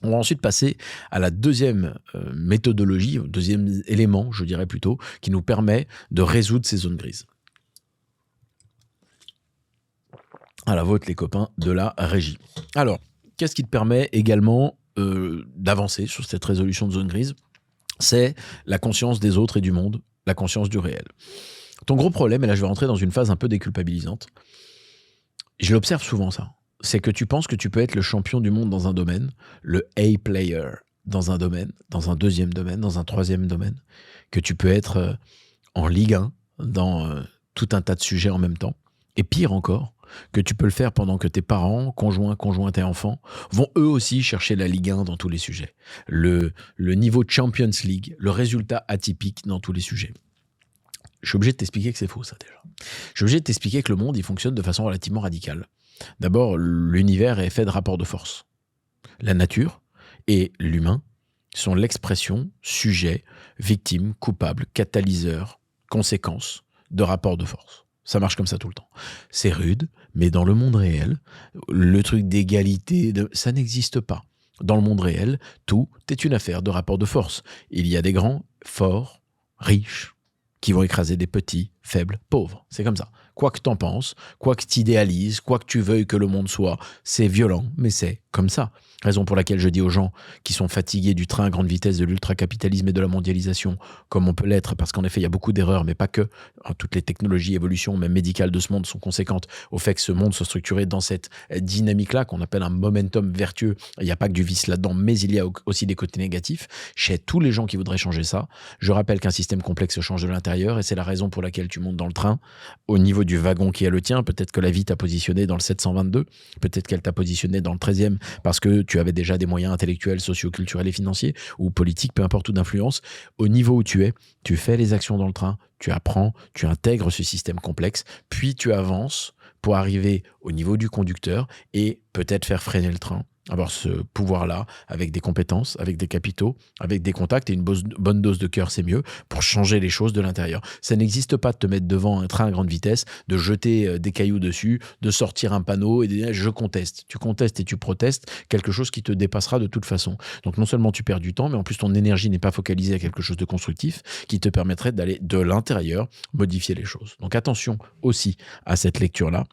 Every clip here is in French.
On va ensuite passer à la deuxième méthodologie, au deuxième élément, je dirais plutôt, qui nous permet de résoudre ces zones grises. À la vôtre, les copains de la régie. Alors, qu'est-ce qui te permet également d'avancer sur cette résolution de zone grise? C'est la conscience des autres et du monde, la conscience du réel. Ton gros problème, et là je vais rentrer dans une phase un peu déculpabilisante, je l'observe souvent ça, c'est que tu penses que tu peux être le champion du monde dans un domaine, le A-player dans un domaine, dans un deuxième domaine, dans un troisième domaine, que tu peux être en Ligue 1 dans tout un tas de sujets en même temps, et pire encore, que tu peux le faire pendant que tes parents, conjointes et enfants vont eux aussi chercher la Ligue 1 dans tous les sujets. Le niveau Champions League, le résultat atypique dans tous les sujets. Je suis obligé de t'expliquer que c'est faux, ça, déjà. Je suis obligé de t'expliquer que le monde, il fonctionne de façon relativement radicale. D'abord, l'univers est fait de rapports de force. La nature et l'humain sont l'expression, sujet, victime, coupable, catalyseur, conséquence de rapports de force. Ça marche comme ça tout le temps. C'est rude, mais dans le monde réel, le truc d'égalité, ça n'existe pas. Dans le monde réel, tout est une affaire de rapports de force. Il y a des grands, forts, riches, qui vont écraser des petits, faibles, pauvres. C'est comme ça. Quoi que t'en penses, quoi que t'idéalises, quoi que tu veuilles que le monde soit, c'est violent, mais c'est comme ça. Raison pour laquelle je dis aux gens qui sont fatigués du train à grande vitesse de l'ultracapitalisme et de la mondialisation, comme on peut l'être, parce qu'en effet, il y a beaucoup d'erreurs, mais pas que. Toutes les technologies, évolutions, même médicales de ce monde sont conséquentes au fait que ce monde soit structuré dans cette dynamique-là, qu'on appelle un momentum vertueux. Il n'y a pas que du vice là-dedans, mais il y a aussi des côtés négatifs. Chez tous les gens qui voudraient changer ça, je rappelle qu'un système complexe change de l'intérieur, et c'est la raison pour laquelle tu montes dans le train, au niveau du wagon qui est le tien. Peut-être que la vie t'a positionné dans le 722, peut-être qu'elle t'a positionné dans le 13e, parce que tu avais déjà des moyens intellectuels, socio-culturels et financiers, ou politiques, peu importe, ou d'influence. Au niveau où tu es, tu fais les actions dans le train, tu apprends, tu intègres ce système complexe, puis tu avances pour arriver au niveau du conducteur et peut-être faire freiner le train. Avoir ce pouvoir-là, avec des compétences, avec des capitaux, avec des contacts et une bonne dose de cœur, c'est mieux, pour changer les choses de l'intérieur. Ça n'existe pas de te mettre devant un train à grande vitesse, de jeter des cailloux dessus, de sortir un panneau et de dire « je conteste ». Tu contestes et tu protestes quelque chose qui te dépassera de toute façon. Donc non seulement tu perds du temps, mais en plus ton énergie n'est pas focalisée à quelque chose de constructif qui te permettrait d'aller de l'intérieur modifier les choses. Donc attention aussi à cette lecture-là,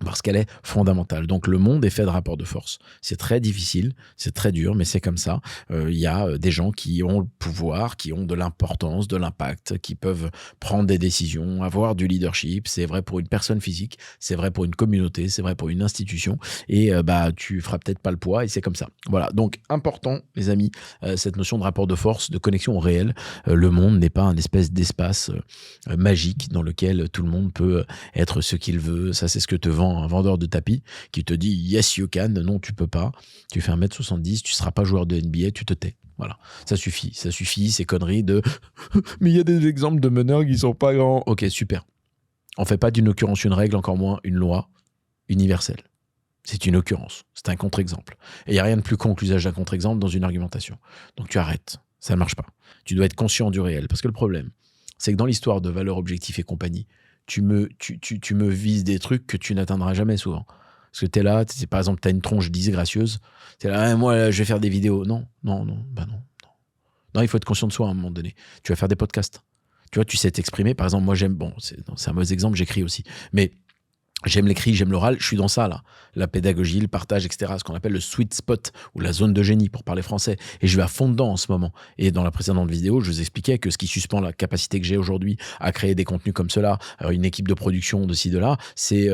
parce qu'elle est fondamentale. Donc le monde est fait de rapports de force. C'est très difficile, c'est très dur, mais c'est comme ça. Il y a des gens qui ont le pouvoir, qui ont de l'importance, de l'impact, qui peuvent prendre des décisions, avoir du leadership. C'est vrai pour une personne physique, c'est vrai pour une communauté, c'est vrai pour une institution. Et tu feras peut-être pas le poids, et c'est comme ça. Voilà, donc important, les amis, cette notion de rapport de force, de connexion au réel. Le monde n'est pas un espèce d'espace magique dans lequel tout le monde peut être ce qu'il veut. Ça, c'est ce que te vend un vendeur de tapis qui te dit yes you can, non tu peux pas, tu fais 1m70, tu seras pas joueur de NBA, tu te tais. Voilà, ça suffit, ces conneries de mais il y a des exemples de meneurs qui sont pas grands. Ok, super. On fait pas d'une occurrence une règle, encore moins une loi universelle. C'est une occurrence, c'est un contre-exemple. Et il n'y a rien de plus con que l'usage d'un contre-exemple dans une argumentation. Donc tu arrêtes, ça ne marche pas. Tu dois être conscient du réel, parce que le problème, c'est que dans l'histoire de valeurs, objectifs et compagnie, tu me vises des trucs que tu n'atteindras jamais souvent. Parce que t'es là, par exemple, t'as une tronche disgracieuse, t'es là, ah, moi, je vais faire des vidéos. Non. Non, il faut être conscient de soi à un moment donné. Tu vas faire des podcasts. Tu vois, tu sais t'exprimer. Par exemple, moi, j'aime, c'est un mauvais exemple, j'écris aussi. Mais j'aime l'écrit, j'aime l'oral, je suis dans ça, là. La pédagogie, le partage, etc. Ce qu'on appelle le sweet spot, ou la zone de génie, pour parler français. Et je vais à fond dedans en ce moment. Et dans la précédente vidéo, je vous expliquais que ce qui suspend la capacité que j'ai aujourd'hui à créer des contenus comme cela, une équipe de production de ci, de là, c'est...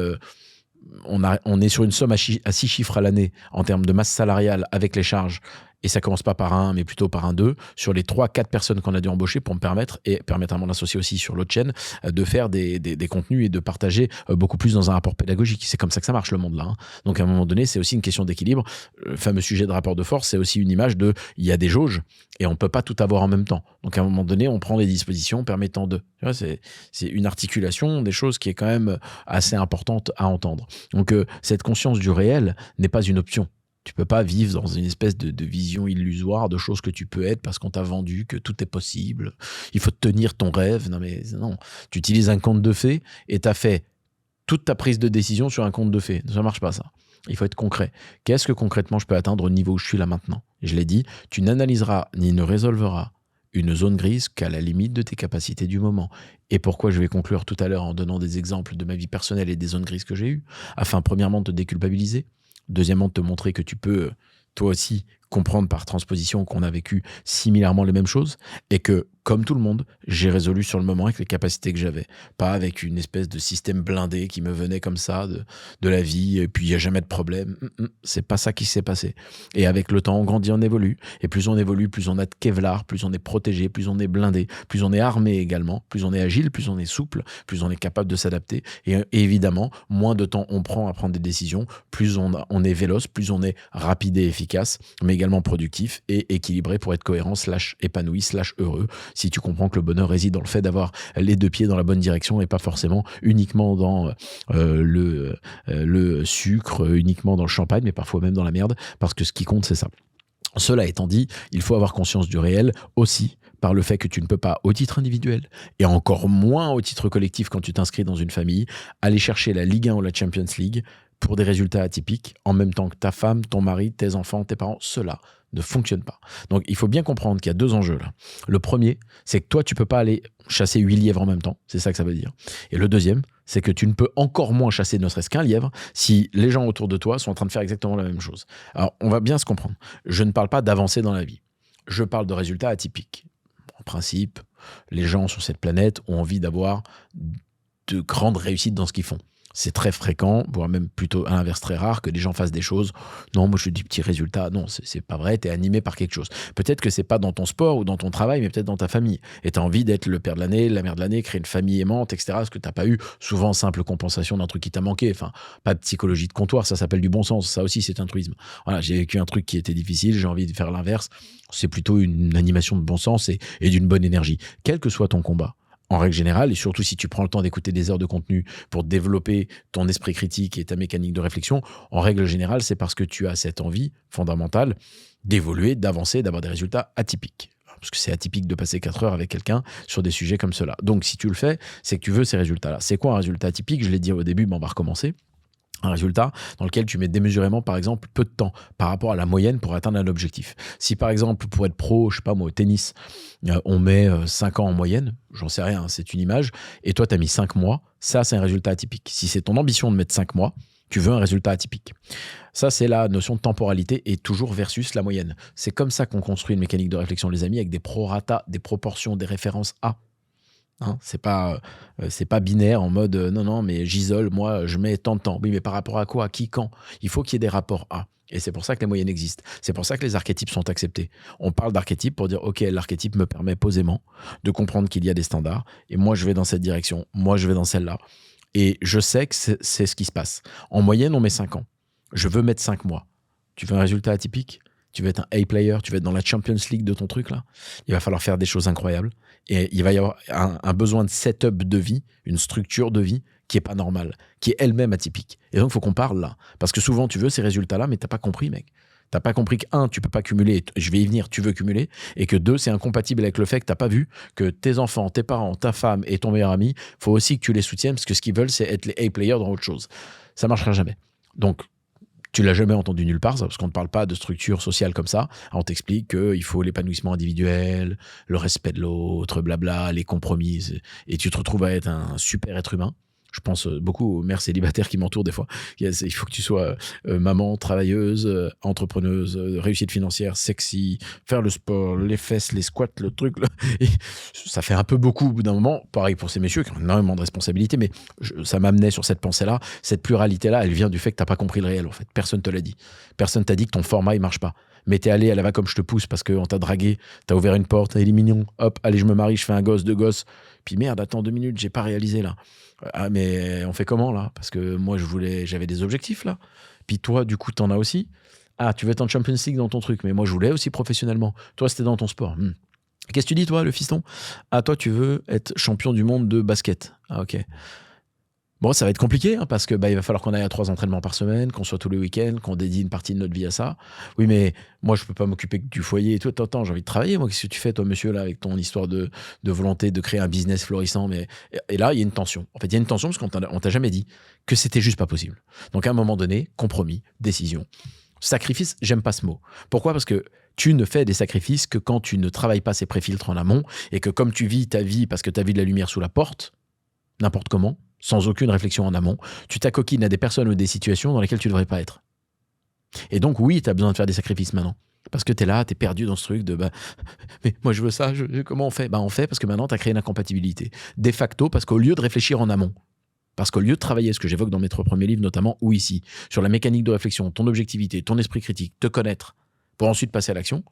on est sur une somme à 6 chiffres à l'année en termes de masse salariale avec les charges. Et ça commence pas par un, mais plutôt par un 2, sur les 3-4 personnes qu'on a dû embaucher pour me permettre, et permettre à mon associé aussi sur l'autre chaîne, de faire des contenus et de partager beaucoup plus dans un rapport pédagogique. C'est comme ça que ça marche, le monde, là. Hein. Donc, à un moment donné, c'est aussi une question d'équilibre. Le fameux sujet de rapport de force, c'est aussi une image de, il y a des jauges, et on peut pas tout avoir en même temps. Donc, à un moment donné, on prend des dispositions permettant de... Tu vois, c'est une articulation des choses qui est quand même assez importante à entendre. Donc, cette conscience du réel n'est pas une option. Tu peux pas vivre dans une espèce de vision illusoire de choses que tu peux être parce qu'on t'a vendu que tout est possible. Il faut tenir ton rêve. Non. Tu utilises un conte de fées et t'as fait toute ta prise de décision sur un conte de fées. Ça marche pas, ça. Il faut être concret. Qu'est-ce que concrètement je peux atteindre au niveau où je suis là maintenant? Et je l'ai dit, tu n'analyseras ni ne résolveras une zone grise qu'à la limite de tes capacités du moment. Et pourquoi je vais conclure tout à l'heure en donnant des exemples de ma vie personnelle et des zones grises que j'ai eues, afin premièrement de te déculpabiliser, deuxièmement de te montrer que tu peux toi aussi comprendre par transposition qu'on a vécu similairement les mêmes choses et que, comme tout le monde, j'ai résolu sur le moment avec les capacités que j'avais. Pas avec une espèce de système blindé qui me venait comme ça de la vie et puis il n'y a jamais de problème. C'est pas ça qui s'est passé. Et avec le temps, on grandit, on évolue. Et plus on évolue, plus on a de Kevlar, plus on est protégé, plus on est blindé, plus on est armé également, plus on est agile, plus on est souple, plus on est capable de s'adapter. Et évidemment, moins de temps on prend à prendre des décisions, plus on est véloce, plus on est rapide et efficace, mais également productif et équilibré pour être cohérent, épanoui, heureux, si tu comprends que le bonheur réside dans le fait d'avoir les deux pieds dans la bonne direction et pas forcément uniquement dans le sucre, uniquement dans le champagne, mais parfois même dans la merde, parce que ce qui compte, c'est ça. Cela étant dit, il faut avoir conscience du réel aussi par le fait que tu ne peux pas, au titre individuel, et encore moins au titre collectif quand tu t'inscris dans une famille, aller chercher la Ligue 1 ou la Champions League pour des résultats atypiques, en même temps que ta femme, ton mari, tes enfants, tes parents. Cela ne fonctionne pas. Donc il faut bien comprendre qu'il y a deux enjeux là. Le premier, c'est que toi, tu peux pas aller chasser 8 lièvres en même temps. C'est ça que ça veut dire. Et le deuxième, c'est que tu ne peux encore moins chasser ne serait-ce qu'un lièvre si les gens autour de toi sont en train de faire exactement la même chose. Alors, on va bien se comprendre. Je ne parle pas d'avancer dans la vie. Je parle de résultats atypiques. En principe, les gens sur cette planète ont envie d'avoir de grandes réussites dans ce qu'ils font. C'est très fréquent, voire même plutôt à l'inverse très rare, que des gens fassent des choses. Non, moi je dis petits résultats. Non, c'est pas vrai, t'es animé par quelque chose. Peut-être que c'est pas dans ton sport ou dans ton travail, mais peut-être dans ta famille. Et t'as envie d'être le père de l'année, la mère de l'année, créer une famille aimante, etc. Parce que t'as pas eu souvent simple compensation d'un truc qui t'a manqué. Enfin, pas de psychologie de comptoir, ça s'appelle du bon sens. Ça aussi, c'est un truisme. Voilà, j'ai vécu un truc qui était difficile, j'ai envie de faire l'inverse. C'est plutôt une animation de bon sens et d'une bonne énergie. Quel que soit ton combat. En règle générale, et surtout si tu prends le temps d'écouter des heures de contenu pour développer ton esprit critique et ta mécanique de réflexion, en règle générale, c'est parce que tu as cette envie fondamentale d'évoluer, d'avancer, d'avoir des résultats atypiques. Parce que c'est atypique de passer 4 heures avec quelqu'un sur des sujets comme cela. Donc si tu le fais, c'est que tu veux ces résultats-là. C'est quoi un résultat atypique? Je l'ai dit au début, mais on va recommencer. Un résultat dans lequel tu mets démesurément, par exemple, peu de temps par rapport à la moyenne pour atteindre un objectif. Si, par exemple, pour être pro, je sais pas moi, au tennis, on met 5 ans en moyenne, j'en sais rien, c'est une image, et toi, tu as mis 5 mois, ça, c'est un résultat atypique. Si c'est ton ambition de mettre 5 mois, tu veux un résultat atypique. Ça, c'est la notion de temporalité et toujours versus la moyenne. C'est comme ça qu'on construit une mécanique de réflexion, les amis, avec des prorata, des proportions, des références A. Hein, c'est pas binaire en mode non, mais j'isole, moi, je mets tant de temps. Oui, mais par rapport à quoi? À qui? Quand? Il faut qu'il y ait des rapports A. Et c'est pour ça que les moyennes existent. C'est pour ça que les archétypes sont acceptés. On parle d'archétypes pour dire, OK, l'archétype me permet posément de comprendre qu'il y a des standards. Et moi, je vais dans cette direction. Moi, je vais dans celle-là. Et je sais que c'est ce qui se passe. En moyenne, on met 5 ans. Je veux mettre 5 mois. Tu veux un résultat atypique? Tu veux être un A-player, tu veux être dans la Champions League de ton truc là, il va falloir faire des choses incroyables. Et il va y avoir un besoin de setup de vie, une structure de vie qui est pas normale, qui est elle-même atypique. Et donc, il faut qu'on parle là. Parce que souvent, tu veux ces résultats-là, mais t'as pas compris, mec. T'as pas compris que, 1, tu peux pas cumuler, je vais y venir, tu veux cumuler, et que 2, c'est incompatible avec le fait que t'as pas vu que tes enfants, tes parents, ta femme et ton meilleur ami, faut aussi que tu les soutiennes, parce que ce qu'ils veulent, c'est être les A-players dans autre chose. Ça marchera jamais. Donc, tu l'as jamais entendu nulle part, ça, parce qu'on ne parle pas de structure sociale comme ça. On t'explique qu'il faut l'épanouissement individuel, le respect de l'autre, blabla, les compromis. Et tu te retrouves à être un super être humain. Je pense beaucoup aux mères célibataires qui m'entourent des fois. Il faut que tu sois maman, travailleuse, entrepreneuse, réussite financière, sexy, faire le sport, les fesses, les squats, le truc. Là. Et ça fait un peu beaucoup au bout d'un moment. Pareil pour ces messieurs qui ont énormément de responsabilités, mais ça m'amenait sur cette pensée-là. Cette pluralité-là, elle vient du fait que tu n'as pas compris le réel, en fait. Personne te l'a dit. Personne t'a dit que ton format, il marche pas. Mais t'es allé à la va comme je te pousse parce qu'on t'a dragué, t'as ouvert une porte, il est mignon, hop, allez, je me marie, je fais un gosse, 2 gosses. Puis merde, attends 2 minutes, j'ai pas réalisé là. Ah, mais on fait comment là? Parce que moi, j'avais des objectifs là. Puis toi, du coup, t'en as aussi. Ah, tu veux être en Champions League dans ton truc, mais moi, je voulais aussi professionnellement. Toi, c'était dans ton sport. Qu'est-ce que tu dis, toi, le fiston? Ah, toi, tu veux être champion du monde de basket. Ah, ok. Bon, ça va être compliqué hein, parce que il va falloir qu'on aille à 3 entraînements par semaine, qu'on soit tous les week-ends, qu'on dédie une partie de notre vie à ça. Oui, mais moi, je peux pas m'occuper que du foyer et tout. Attends, j'ai envie de travailler. Moi, qu'est-ce que tu fais, toi, monsieur, là, avec ton histoire de volonté de créer un business florissant et là, il y a une tension. En fait, il y a une tension parce qu'on t'a jamais dit que c'était juste pas possible. Donc, à un moment donné, compromis, décision. Sacrifice, j'aime pas ce mot. Pourquoi ? Parce que tu ne fais des sacrifices que quand tu ne travailles pas ces préfiltres en amont et que comme tu vis ta vie parce que tu as vu de la lumière sous la porte, n'importe comment, sans aucune réflexion en amont, tu t'acoquines à des personnes ou des situations dans lesquelles tu ne devrais pas être. Et donc oui, tu as besoin de faire des sacrifices maintenant. Parce que tu es là, tu es perdu dans ce truc de mais moi je veux ça, comment on fait ? On fait parce que maintenant tu as créé une incompatibilité. De facto, parce qu'au lieu de réfléchir en amont, parce qu'au lieu de travailler, ce que j'évoque dans mes 3 premiers livres notamment, ou ici, sur la mécanique de réflexion, ton objectivité, ton esprit critique, te connaître, pour ensuite passer à l'action,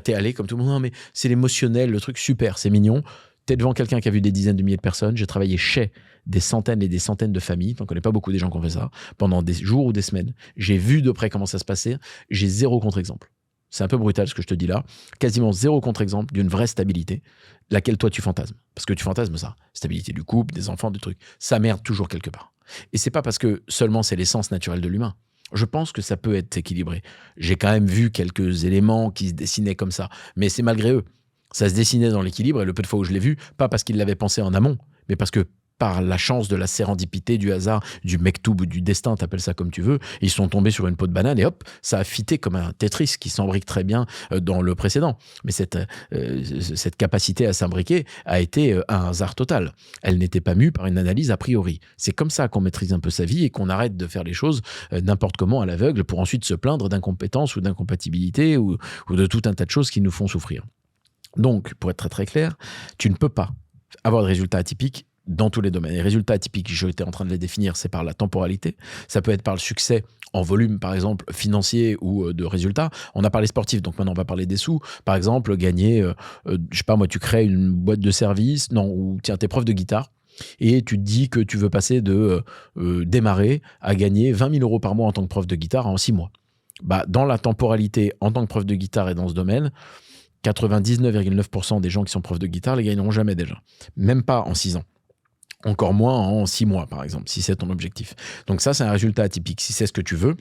t'es allé comme tout le monde, non mais c'est l'émotionnel, le truc super, c'est mignon. T'es devant quelqu'un qui a vu des dizaines de milliers de personnes. J'ai travaillé chez des centaines et des centaines de familles. T'en connais pas beaucoup des gens qui ont fait ça. Pendant des jours ou des semaines. J'ai vu de près comment ça se passait. J'ai 0 contre-exemple. C'est un peu brutal ce que je te dis là. Quasiment 0 contre-exemple d'une vraie stabilité, laquelle toi tu fantasmes. Parce que tu fantasmes ça. Stabilité du couple, des enfants, des trucs. Ça merde toujours quelque part. Et c'est pas parce que seulement c'est l'essence naturelle de l'humain. Je pense que ça peut être équilibré. J'ai quand même vu quelques éléments qui se dessinaient comme ça. Mais c'est malgré eux. Ça se dessinait dans l'équilibre, et le peu de fois où je l'ai vu, pas parce qu'ils l'avaient pensé en amont, mais parce que par la chance de la sérendipité, du hasard, du mektoub ou du destin, t'appelles ça comme tu veux, ils sont tombés sur une peau de banane et hop, ça a fité comme un Tetris qui s'embrique très bien dans le précédent. Mais cette capacité à s'imbriquer a été un hasard total. Elle n'était pas mue par une analyse a priori. C'est comme ça qu'on maîtrise un peu sa vie et qu'on arrête de faire les choses n'importe comment à l'aveugle pour ensuite se plaindre d'incompétence ou d'incompatibilité ou de tout un tas de choses qui nous font souffrir. Donc, pour être très très clair, tu ne peux pas avoir de résultats atypiques dans tous les domaines. Les résultats atypiques, j'étais en train de les définir, c'est par la temporalité. Ça peut être par le succès en volume, par exemple, financier ou de résultats. On a parlé sportif, donc maintenant on va parler des sous. Par exemple, gagner, je sais pas moi, tu crées une boîte de service, ou tiens, t'es prof de guitare, et tu te dis que tu veux passer de démarrer à gagner 20 000 euros par mois en tant que prof de guitare en 6 mois. Dans la temporalité, en tant que prof de guitare et dans ce domaine, 99,9% des gens qui sont profs de guitare les gagneront jamais déjà. Même pas en 6 ans. Encore moins en 6 mois, par exemple, si c'est ton objectif. Donc ça, c'est un résultat atypique. Si c'est ce que tu veux,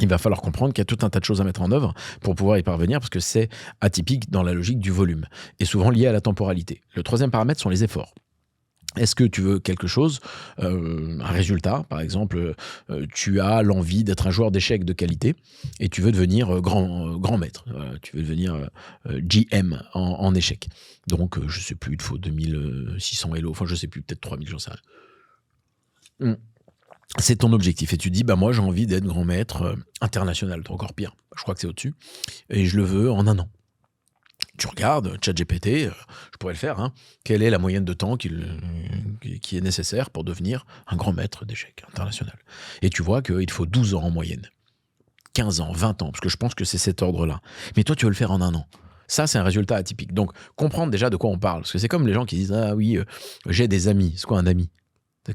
il va falloir comprendre qu'il y a tout un tas de choses à mettre en œuvre pour pouvoir y parvenir, parce que c'est atypique dans la logique du volume, et souvent lié à la temporalité. Le 3e paramètre sont les efforts. Est-ce que tu veux quelque chose, un résultat, par exemple, tu as l'envie d'être un joueur d'échecs de qualité et tu veux devenir grand maître, tu veux devenir GM en échecs. Donc, je sais plus, il te faut 2600 Elo, enfin je sais plus, peut-être 3000, j'en sais rien. C'est ton objectif et tu dis, moi j'ai envie d'être grand maître international, encore pire, je crois que c'est au-dessus, et je le veux en 1 an. Tu regardes, ChatGPT, je pourrais le faire, quelle est la moyenne de temps qui est nécessaire pour devenir un grand maître d'échecs international. Et tu vois qu'il faut 12 ans en moyenne, 15 ans, 20 ans, parce que je pense que c'est cet ordre-là. Mais toi, tu veux le faire en 1 an. Ça, c'est un résultat atypique. Donc, comprendre déjà de quoi on parle. Parce que c'est comme les gens qui disent « Ah oui, j'ai des amis ». C'est quoi un ami ?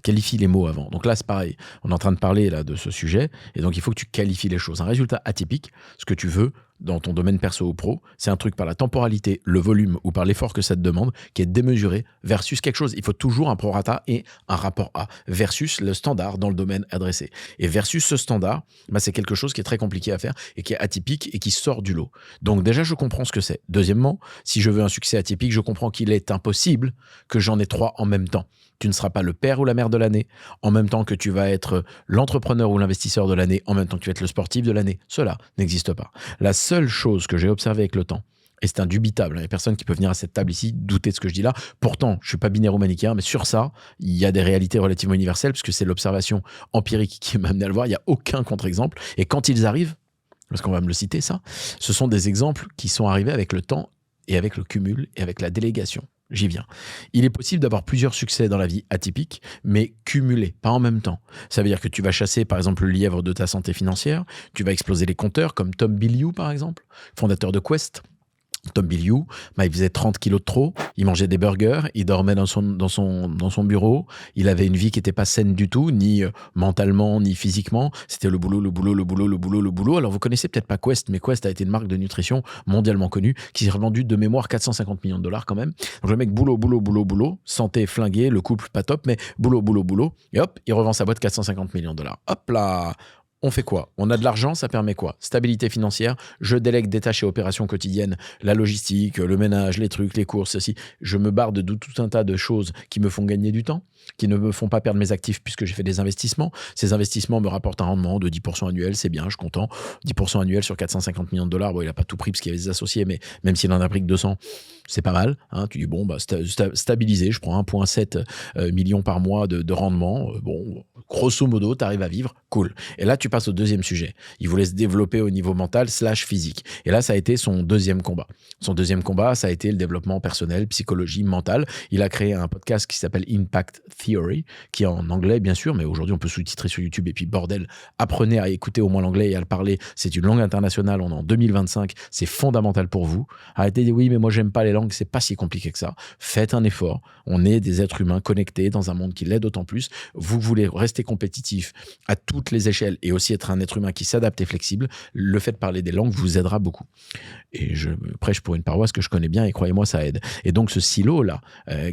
Qualifie les mots avant. Donc là, c'est pareil. On est en train de parler là de ce sujet. Et donc, il faut que tu qualifies les choses. Un résultat atypique, ce que tu veux dans ton domaine perso ou pro, c'est un truc par la temporalité, le volume ou par l'effort que ça te demande, qui est démesuré versus quelque chose. Il faut toujours un prorata et un rapport A versus le standard dans le domaine adressé. Et versus ce standard, c'est quelque chose qui est très compliqué à faire et qui est atypique et qui sort du lot. Donc déjà, je comprends ce que c'est. Deuxièmement, si je veux un succès atypique, je comprends qu'il est impossible que j'en ai 3 en même temps. Tu ne seras pas le père ou la mère de l'année, en même temps que tu vas être l'entrepreneur ou l'investisseur de l'année, en même temps que tu vas être le sportif de l'année. Cela n'existe pas. La seule chose que j'ai observée avec le temps, et c'est indubitable, il y a personne qui peut venir à cette table ici douter de ce que je dis là. Pourtant, je ne suis pas binaire ou manichéen, mais sur ça, il y a des réalités relativement universelles, puisque c'est l'observation empirique qui m'a amené à le voir. Il n'y a aucun contre-exemple. Et quand ils arrivent, parce qu'on va me le citer ça, ce sont des exemples qui sont arrivés avec le temps et avec le cumul et avec la délégation. J'y viens. Il est possible d'avoir plusieurs succès dans la vie atypiques, mais cumulés, pas en même temps. Ça veut dire que tu vas chasser, par exemple, le lièvre de ta santé financière, tu vas exploser les compteurs, comme Tom Bilyeu, par exemple, fondateur de Quest, Tom Bilyeu, il faisait 30 kilos de trop, il mangeait des burgers, il dormait dans son bureau, il avait une vie qui n'était pas saine du tout, ni mentalement, ni physiquement. C'était le boulot, le boulot, le boulot, le boulot, le boulot. Alors vous connaissez peut-être pas Quest, mais Quest a été une marque de nutrition mondialement connue, qui s'est revendue de mémoire 450 millions de dollars quand même. Donc le mec, boulot, boulot, boulot, boulot, santé flinguée, le couple pas top, mais boulot, boulot, boulot, et hop, il revend sa boîte 450 millions de dollars. Hop là! On fait quoi? On a de l'argent, ça permet quoi? Stabilité financière, je délègue des tâches et opérations quotidiennes, la logistique, le ménage, les trucs, les courses, ceci. Je me barre de tout un tas de choses qui me font gagner du temps, qui ne me font pas perdre mes actifs puisque j'ai fait des investissements. Ces investissements me rapportent un rendement de 10% annuel, c'est bien, je suis content. 10% annuel sur 450 millions de dollars, bon, il n'a pas tout pris parce qu'il y avait des associés, mais même s'il en a pris que 200, c'est pas mal. Hein. Tu dis, bon, stabilisé, je prends 1,7 million par mois de rendement. Bon, grosso modo, tu arrives à vivre, cool. Et là, tu passes au deuxième sujet. Il voulait se développer au niveau mental / physique. Et là, ça a été son deuxième combat. Son deuxième combat, ça a été le développement personnel, psychologie, mentale. Il a créé un podcast qui s'appelle Impact Theory, qui est en anglais, bien sûr, mais aujourd'hui, on peut sous-titrer sur YouTube. Et puis, bordel, apprenez à écouter au moins l'anglais et à le parler. C'est une langue internationale. On est en 2025. C'est fondamental pour vous. Arrêtez de dire, oui, mais moi, j'aime pas les langues. C'est pas si compliqué que ça. Faites un effort. On est des êtres humains connectés dans un monde qui l'est d'autant plus. Vous voulez rester compétitif à toutes les échelles et aussi être un être humain qui s'adapte et flexible, le fait de parler des langues vous aidera beaucoup. Et je prêche pour une paroisse que je connais bien et croyez-moi, ça aide. Et donc ce silo-là,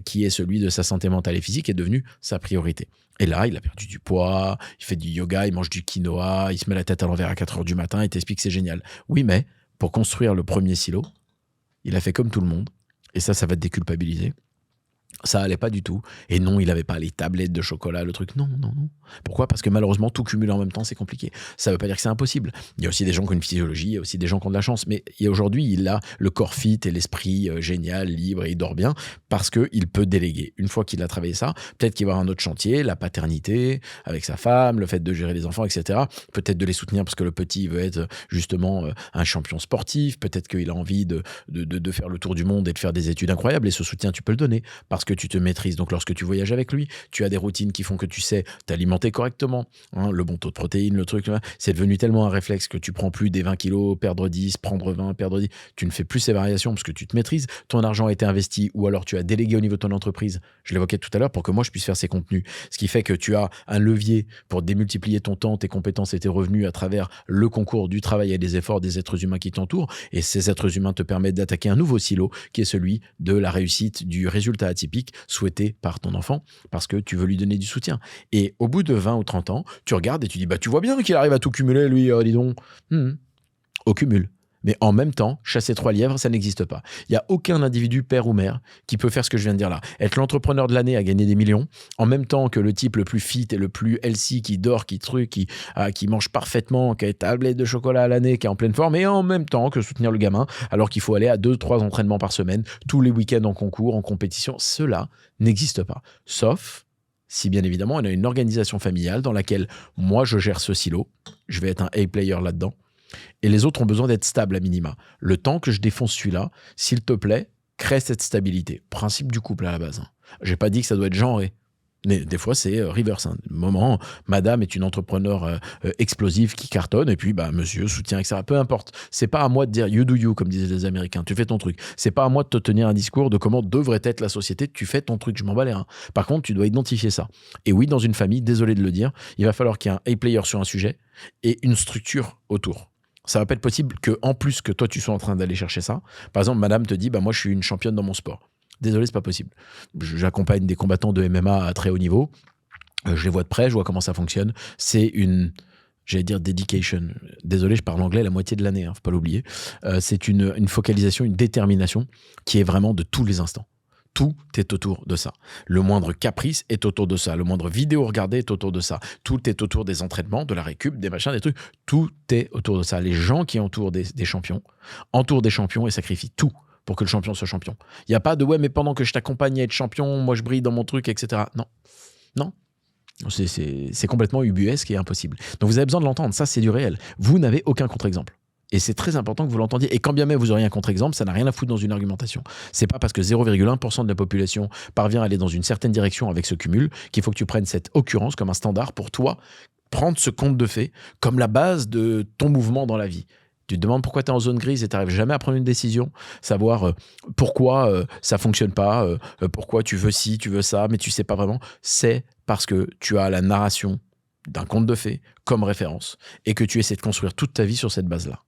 qui est celui de sa santé mentale et physique, est devenu sa priorité. Et là, il a perdu du poids, il fait du yoga, il mange du quinoa, il se met la tête à l'envers à 4h du matin et t'explique que c'est génial. Oui, mais pour construire le premier silo, il a fait comme tout le monde. Et ça va te déculpabiliser. Ça allait pas du tout. Et non, il avait pas les tablettes de chocolat, le truc. Non, non, non. Pourquoi? Parce que malheureusement, tout cumuler en même temps, c'est compliqué. Ça veut pas dire que c'est impossible. Il y a aussi des gens qui ont une physiologie, il y a aussi des gens qui ont de la chance. Mais aujourd'hui, il a le corps fit et l'esprit génial, libre, et il dort bien parce qu'il peut déléguer. Une fois qu'il a travaillé ça, peut-être qu'il va avoir un autre chantier, la paternité, avec sa femme, le fait de gérer les enfants, etc. Peut-être de les soutenir parce que le petit veut être justement un champion sportif. Peut-être qu'il a envie de faire le tour du monde et de faire des études incroyables. Et ce soutien, tu peux le donner parce que tu te maîtrises. Donc, lorsque tu voyages avec lui, tu as des routines qui font que tu sais t'alimenter correctement. Hein, le bon taux de protéines, le truc, c'est devenu tellement un réflexe que tu prends plus des 20 kilos, perdre 10, prendre 20, perdre 10. Tu ne fais plus ces variations parce que tu te maîtrises. Ton argent a été investi ou alors tu as délégué au niveau de ton entreprise. Je l'évoquais tout à l'heure pour que moi, je puisse faire ces contenus. Ce qui fait que tu as un levier pour démultiplier ton temps, tes compétences et tes revenus à travers le concours du travail et des efforts des êtres humains qui t'entourent. Et ces êtres humains te permettent d'attaquer un nouveau silo qui est celui de la réussite, du résultat atypique souhaité par ton enfant parce que tu veux lui donner du soutien. Et au bout de 20 ou 30 ans, tu regardes et tu dis, tu vois bien qu'il arrive à tout cumuler, lui, dis donc. Au cumul. Mais en même temps, chasser 3 lièvres, ça n'existe pas. Il n'y a aucun individu, père ou mère, qui peut faire ce que je viens de dire là. Être l'entrepreneur de l'année à gagner des millions, en même temps que le type le plus fit et le plus healthy, qui dort, qui mange parfaitement, qui a une tablette de chocolat à l'année, qui est en pleine forme, et en même temps que soutenir le gamin, alors qu'il faut aller à 2-3 entraînements par semaine, tous les week-ends en concours, en compétition. Cela n'existe pas. Sauf si bien évidemment, on a une organisation familiale dans laquelle moi, je gère ce silo. Je vais être un A-player là-dedans. Et les autres ont besoin d'être stables à minima. Le temps que je défonce celui-là, s'il te plaît, crée cette stabilité. Principe du couple à la base. J'ai pas dit que ça doit être genré. Mais des fois, c'est reverse. Moment, madame est une entrepreneur explosive qui cartonne, et puis monsieur soutient, etc. Peu importe. C'est pas à moi de dire you do you, comme disaient les Américains. Tu fais ton truc. C'est pas à moi de te tenir un discours de comment devrait être la société. Tu fais ton truc. Je m'en bats les reins. Par contre, tu dois identifier ça. Et oui, dans une famille, désolé de le dire, il va falloir qu'il y ait un A-player sur un sujet et une structure autour. Ça va pas être possible que, en plus que toi, tu sois en train d'aller chercher ça. Par exemple, madame te dit, moi, je suis une championne dans mon sport. Désolé, c'est pas possible. J'accompagne des combattants de MMA à très haut niveau. Je les vois de près, je vois comment ça fonctionne. C'est une, j'allais dire dedication. Désolé, je parle anglais la moitié de l'année, faut pas l'oublier. C'est une focalisation, une détermination qui est vraiment de tous les instants. Tout est autour de ça. Le moindre caprice est autour de ça. Le moindre vidéo regardée est autour de ça. Tout est autour des entraînements, de la récup, des machins, des trucs. Tout est autour de ça. Les gens qui entourent des champions entourent des champions et sacrifient tout pour que le champion soit champion. Il n'y a pas de « ouais, mais pendant que je t'accompagne à être champion, moi je brille dans mon truc, etc. » Non. Non. C'est complètement ubuesque et impossible. Donc vous avez besoin de l'entendre. Ça, c'est du réel. Vous n'avez aucun contre-exemple. Et c'est très important que vous l'entendiez. Et quand bien même vous auriez un contre-exemple, ça n'a rien à foutre dans une argumentation. C'est pas parce que 0,1% de la population parvient à aller dans une certaine direction avec ce cumul qu'il faut que tu prennes cette occurrence comme un standard pour toi, prendre ce conte de fait comme la base de ton mouvement dans la vie. Tu te demandes pourquoi tu es en zone grise et tu n'arrives jamais à prendre une décision, savoir pourquoi ça ne fonctionne pas, pourquoi tu veux ci, tu veux ça, mais tu ne sais pas vraiment. C'est parce que tu as la narration d'un conte de fées comme référence et que tu essaies de construire toute ta vie sur cette base-là.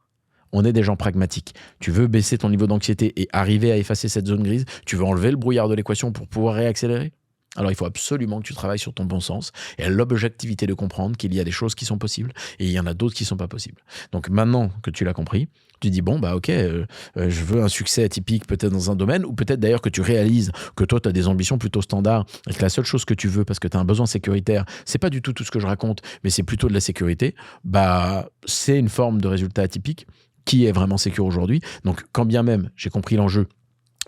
On est des gens pragmatiques. Tu veux baisser ton niveau d'anxiété et arriver à effacer cette zone grise, tu veux enlever le brouillard de l'équation pour pouvoir réaccélérer. Alors il faut absolument que tu travailles sur ton bon sens et l'objectivité de comprendre qu'il y a des choses qui sont possibles et il y en a d'autres qui ne sont pas possibles. Donc maintenant que tu l'as compris, tu dis bon bah ok, je veux un succès atypique peut-être dans un domaine ou peut-être d'ailleurs que tu réalises que toi tu as des ambitions plutôt standards et que la seule chose que tu veux parce que tu as un besoin sécuritaire, c'est pas du tout ce que je raconte mais c'est plutôt de la sécurité, bah c'est une forme de résultat atypique qui est vraiment sécure aujourd'hui. Donc quand bien même j'ai compris l'enjeu,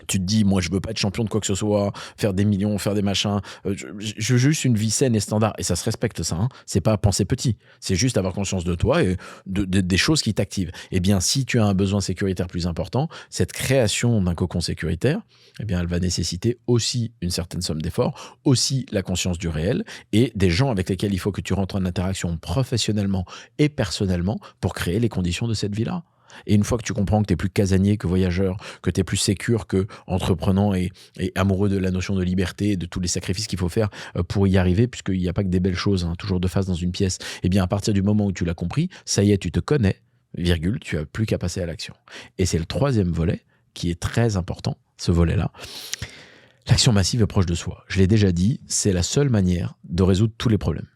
tu te dis, moi, je veux pas être champion de quoi que ce soit, faire des millions, faire des machins. Je veux juste une vie saine et standard. Et ça se respecte, ça. Hein. C'est pas penser petit. C'est juste avoir conscience de toi et des choses qui t'activent. Eh bien, si tu as un besoin sécuritaire plus important, cette création d'un cocon sécuritaire, eh bien, elle va nécessiter aussi une certaine somme d'efforts, aussi la conscience du réel et des gens avec lesquels il faut que tu rentres en interaction professionnellement et personnellement pour créer les conditions de cette vie-là. Et une fois que tu comprends que tu es plus casanier que voyageur, que tu es plus sécure que entreprenant et amoureux de la notion de liberté et de tous les sacrifices qu'il faut faire pour y arriver, puisqu'il n'y a pas que des belles choses, hein, toujours de face dans une pièce, et bien à partir du moment où tu l'as compris, ça y est, tu te connais, virgule, tu n'as plus qu'à passer à l'action. Et c'est le troisième volet qui est très important, ce volet-là. L'action massive est proche de soi. Je l'ai déjà dit, c'est la seule manière de résoudre tous les problèmes.